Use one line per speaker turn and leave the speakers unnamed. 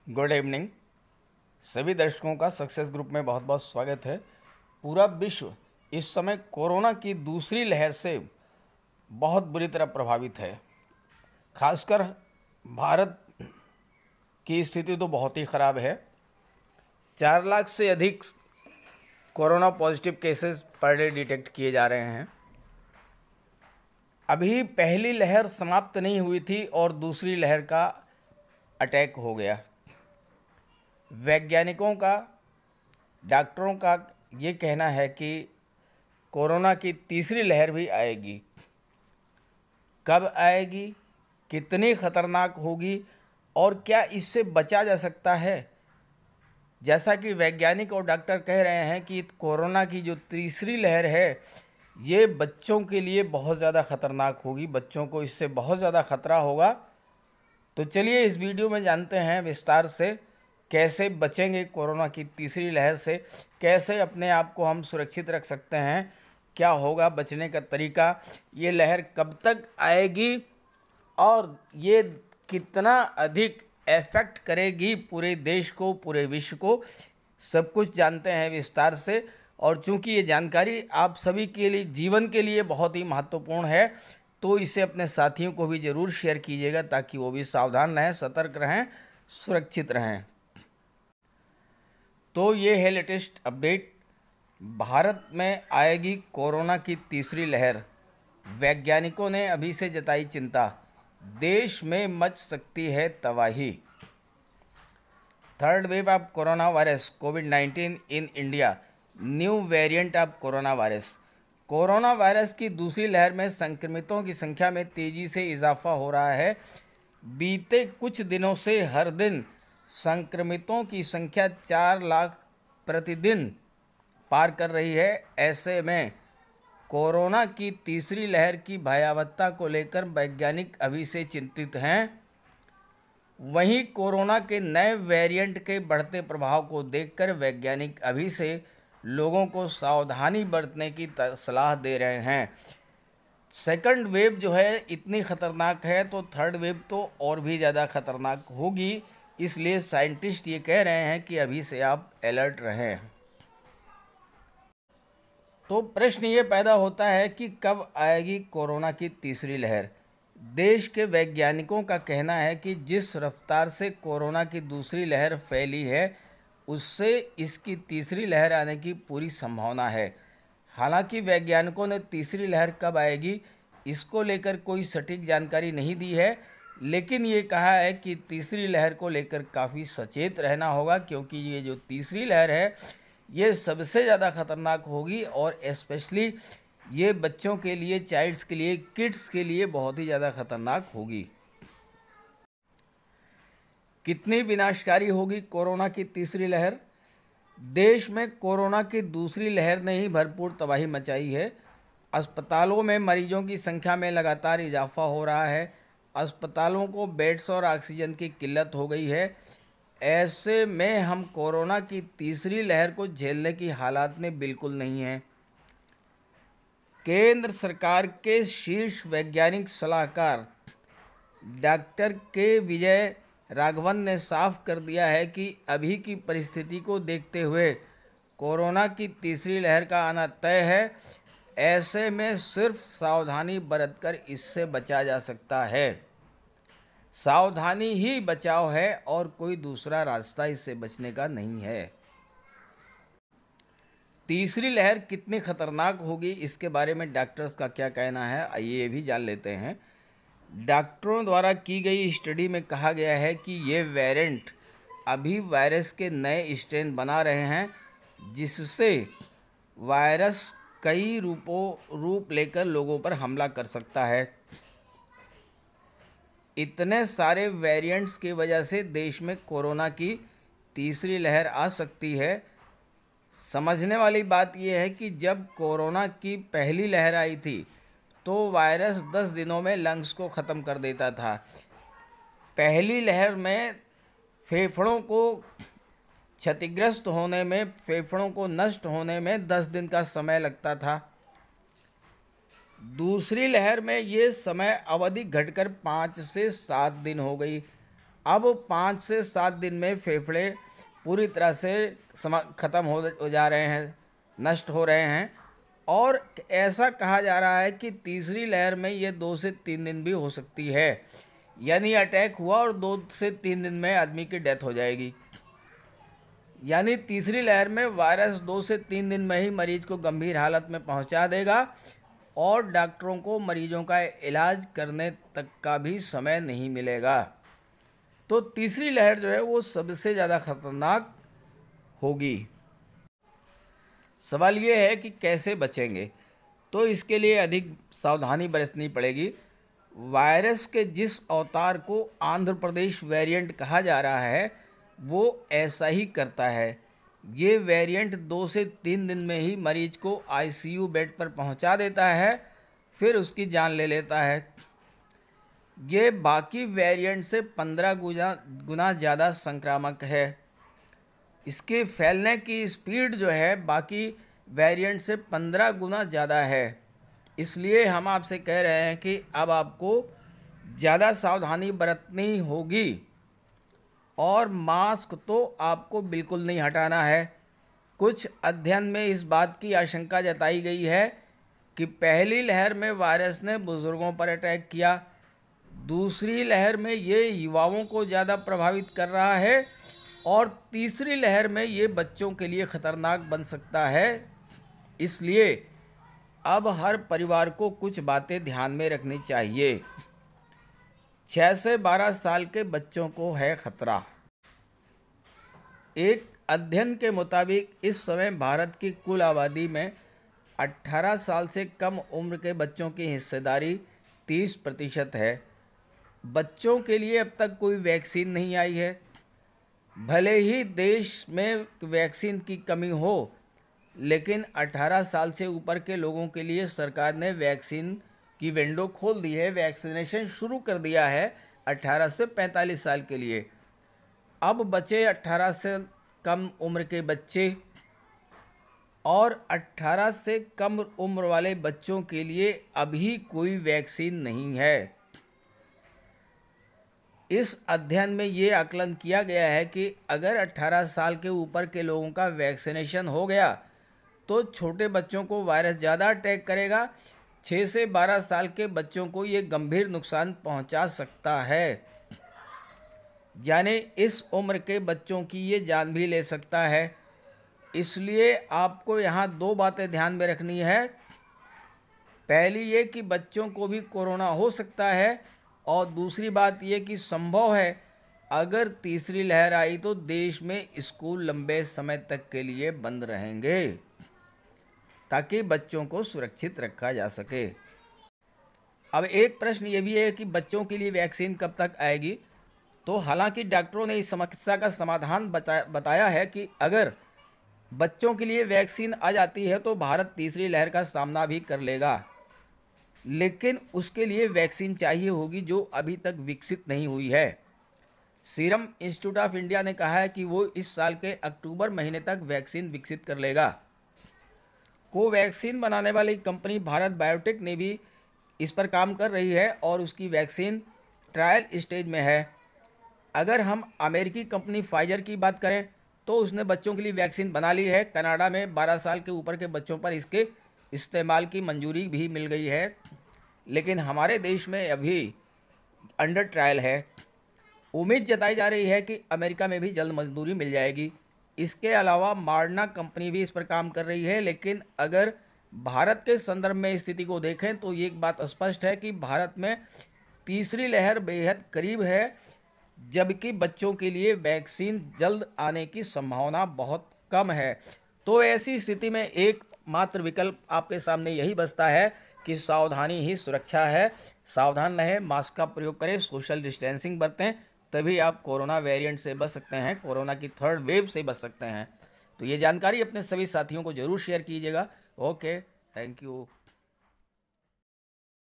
Good evening. सभी दर्शकों का सक्सेस ग्रुप में बहुत बहुत स्वागत है। पूरा विश्व इस समय कोरोना की दूसरी लहर से बहुत बुरी तरह प्रभावित है। खासकर भारत की स्थिति तो बहुत ही ख़राब है। 4 लाख से अधिक corona positive cases per day detect किए जा रहे हैं। अभी पहली लहर समाप्त नहीं हुई थी और दूसरी लहर का अटैक हो गया। वैज्ञानिकों का, डॉक्टरों का ये कहना है कि कोरोना की तीसरी लहर भी आएगी। कब आएगी, कितनी खतरनाक होगी और क्या इससे बचा जा सकता है? जैसा कि वैज्ञानिक और डॉक्टर कह रहे हैं कि कोरोना की जो तीसरी लहर है ये बच्चों के लिए बहुत ज़्यादा खतरनाक होगी, बच्चों को इससे बहुत ज़्यादा खतरा होगा। तो चलिए इस वीडियो में जानते हैं विस्तार से कैसे बचेंगे कोरोना की तीसरी लहर से, कैसे अपने आप को हम सुरक्षित रख सकते हैं, क्या होगा बचने का तरीका, ये लहर कब तक आएगी और ये कितना अधिक इफेक्ट करेगी पूरे देश को, पूरे विश्व को, सब कुछ जानते हैं विस्तार से। और चूंकि ये जानकारी आप सभी के लिए, जीवन के लिए बहुत ही महत्वपूर्ण है, तो इसे अपने साथियों को भी ज़रूर शेयर कीजिएगा ताकि वो भी सावधान रहें, सतर्क रहें, सुरक्षित रहें। तो ये है लेटेस्ट अपडेट। भारत में आएगी कोरोना की तीसरी लहर। वैज्ञानिकों ने अभी से जताई चिंता, देश में मच सकती है तबाही। Third wave of corona virus covid in India, new variant of corona virus. Corona virus की दूसरी लहर में संक्रमितों की संख्या में तेज़ी से इजाफा हो रहा है। बीते कुछ दिनों से हर दिन संक्रमितों की संख्या 4 लाख प्रतिदिन पार कर रही है। ऐसे में कोरोना की तीसरी लहर की भयावहता को लेकर वैज्ञानिक अभी से चिंतित हैं। वहीं कोरोना के नए वेरिएंट के बढ़ते प्रभाव को देखकर वैज्ञानिक अभी से लोगों को सावधानी बरतने की सलाह दे रहे हैं। सेकंड वेव जो है इतनी ख़तरनाक है तो थर्ड वेव तो और भी ज़्यादा ख़तरनाक होगी, इसलिए साइंटिस्ट ये कह रहे हैं कि अभी से आप अलर्ट रहें। तो प्रश्न ये पैदा होता है कि कब आएगी कोरोना की तीसरी लहर। देश के वैज्ञानिकों का कहना है कि जिस रफ्तार से कोरोना की दूसरी लहर फैली है उससे इसकी तीसरी लहर आने की पूरी संभावना है। हालांकि वैज्ञानिकों ने तीसरी लहर कब आएगी इसको लेकर कोई सटीक जानकारी नहीं दी है, लेकिन ये कहा है कि तीसरी लहर को लेकर काफ़ी सचेत रहना होगा, क्योंकि ये जो तीसरी लहर है ये सबसे ज़्यादा ख़तरनाक होगी और स्पेशली ये बच्चों के लिए, चाइल्ड्स के लिए, किड्स के लिए बहुत ही ज़्यादा ख़तरनाक होगी। कितनी विनाशकारी होगी कोरोना की तीसरी लहर? देश में कोरोना की दूसरी लहर ने ही भरपूर तबाही मचाई है। अस्पतालों में मरीजों की संख्या में लगातार इजाफा हो रहा है। अस्पतालों को बेड्स और ऑक्सीजन की किल्लत हो गई है। ऐसे में हम कोरोना की तीसरी लहर को झेलने की हालात में बिल्कुल नहीं हैं। केंद्र सरकार के शीर्ष वैज्ञानिक सलाहकार डॉक्टर के विजय राघवन ने साफ कर दिया है कि अभी की परिस्थिति को देखते हुए कोरोना की तीसरी लहर का आना तय है। ऐसे में सिर्फ सावधानी बरतकर इससे बचा जा सकता है। सावधानी ही बचाव है और कोई दूसरा रास्ता इससे बचने का नहीं है। तीसरी लहर कितनी खतरनाक होगी इसके बारे में डॉक्टर्स का क्या कहना है, आइए ये भी जान लेते हैं। डॉक्टरों द्वारा की गई स्टडी में कहा गया है कि ये वेरिएंट अभी वायरस के नए स्ट्रेन बना रहे हैं, जिससे वायरस कई रूप लेकर लोगों पर हमला कर सकता है। इतने सारे वेरिएंट्स की वजह से देश में कोरोना की तीसरी लहर आ सकती है। समझने वाली बात यह है कि जब कोरोना की पहली लहर आई थी तो वायरस 10 दिनों में लंग्स को ख़त्म कर देता था। पहली लहर में फेफड़ों को क्षतिग्रस्त होने में, फेफड़ों को नष्ट होने में 10 दिन का समय लगता था। दूसरी लहर में ये समय अवधि घटकर 5 से 7 दिन हो गई। अब 5 से 7 दिन में फेफड़े पूरी तरह से ख़त्म हो जा रहे हैं, नष्ट हो रहे हैं। और ऐसा कहा जा रहा है कि तीसरी लहर में ये 2 से 3 दिन भी हो सकती है, यानी अटैक हुआ और 2 से 3 दिन में आदमी की डेथ हो जाएगी। यानी तीसरी लहर में वायरस 2 से 3 दिन में ही मरीज को गंभीर हालत में पहुंचा देगा और डॉक्टरों को मरीजों का इलाज करने तक का भी समय नहीं मिलेगा। तो तीसरी लहर जो है वो सबसे ज़्यादा खतरनाक होगी। सवाल ये है कि कैसे बचेंगे, तो इसके लिए अधिक सावधानी बरतनी पड़ेगी। वायरस के जिस अवतार को आंध्र प्रदेश वेरिएंट कहा जा रहा है वो ऐसा ही करता है। ये वेरिएंट 2 से 3 दिन में ही मरीज को आईसीयू बेड पर पहुंचा देता है, फिर उसकी जान ले लेता है। ये बाकी वेरिएंट से 15 गुना ज़्यादा संक्रामक है। इसके फैलने की स्पीड जो है बाकी वेरिएंट से 15 गुना ज़्यादा है। इसलिए हम आपसे कह रहे हैं कि अब आपको ज़्यादा सावधानी बरतनी होगी और मास्क तो आपको बिल्कुल नहीं हटाना है। कुछ अध्ययन में इस बात की आशंका जताई गई है कि पहली लहर में वायरस ने बुज़ुर्गों पर अटैक किया, दूसरी लहर में ये युवाओं को ज़्यादा प्रभावित कर रहा है और तीसरी लहर में ये बच्चों के लिए ख़तरनाक बन सकता है। इसलिए अब हर परिवार को कुछ बातें ध्यान में रखनी चाहिए। 6 से 12 साल के बच्चों को है खतरा। एक अध्ययन के मुताबिक इस समय भारत की कुल आबादी में 18 साल से कम उम्र के बच्चों की हिस्सेदारी 30% है। बच्चों के लिए अब तक कोई वैक्सीन नहीं आई है। भले ही देश में वैक्सीन की कमी हो, लेकिन 18 साल से ऊपर के लोगों के लिए सरकार ने वैक्सीन की विंडो खोल दी है, वैक्सीनेशन शुरू कर दिया है 18 से 45 साल के लिए। अब बचे 18 से कम उम्र के बच्चे और 18 से कम उम्र वाले बच्चों के लिए अभी कोई वैक्सीन नहीं है। इस अध्ययन में ये आकलन किया गया है कि अगर 18 साल के ऊपर के लोगों का वैक्सीनेशन हो गया तो छोटे बच्चों को वायरस ज़्यादा अटैक करेगा। 6 से 12 साल के बच्चों को ये गंभीर नुकसान पहुंचा सकता है, यानी इस उम्र के बच्चों की ये जान भी ले सकता है। इसलिए आपको यहाँ 2 बातें ध्यान में रखनी है। पहली ये कि बच्चों को भी कोरोना हो सकता है और दूसरी बात ये कि संभव है अगर तीसरी लहर आई तो देश में स्कूल लंबे समय तक के लिए बंद रहेंगे ताकि बच्चों को सुरक्षित रखा जा सके। अब एक प्रश्न ये भी है कि बच्चों के लिए वैक्सीन कब तक आएगी। तो हालांकि डॉक्टरों ने इस समस्या का समाधान बताया है कि अगर बच्चों के लिए वैक्सीन आ जाती है तो भारत तीसरी लहर का सामना भी कर लेगा, लेकिन उसके लिए वैक्सीन चाहिए होगी जो अभी तक विकसित नहीं हुई है। सीरम इंस्टीट्यूट ऑफ इंडिया ने कहा है कि वो इस साल के अक्टूबर महीने तक वैक्सीन विकसित कर लेगा। कोवैक्सीन बनाने वाली कंपनी भारत बायोटेक ने भी इस पर काम कर रही है और उसकी वैक्सीन ट्रायल स्टेज में है। अगर हम अमेरिकी कंपनी फाइजर की बात करें तो उसने बच्चों के लिए वैक्सीन बना ली है। कनाडा में 12 साल के ऊपर के बच्चों पर इसके इस्तेमाल की मंजूरी भी मिल गई है, लेकिन हमारे देश में अभी अंडर ट्रायल है। उम्मीद जताई जा रही है कि अमेरिका में भी जल्द मंजूरी मिल जाएगी। इसके अलावा मॉडर्ना कंपनी भी इस पर काम कर रही है, लेकिन अगर भारत के संदर्भ में स्थिति को देखें तो ये एक बात स्पष्ट है कि भारत में तीसरी लहर बेहद करीब है, जबकि बच्चों के लिए वैक्सीन जल्द आने की संभावना बहुत कम है। तो ऐसी स्थिति में एकमात्र विकल्प आपके सामने यही बचता है कि सावधानी ही सुरक्षा है। सावधान रहें, मास्क का प्रयोग करें, सोशल डिस्टेंसिंग बरतें, तभी आप कोरोना वेरिएंट से बच सकते हैं, कोरोना की 3rd वेव से बच सकते हैं। तो ये जानकारी अपने सभी साथियों को ज़रूर शेयर कीजिएगा। Okay, thank you.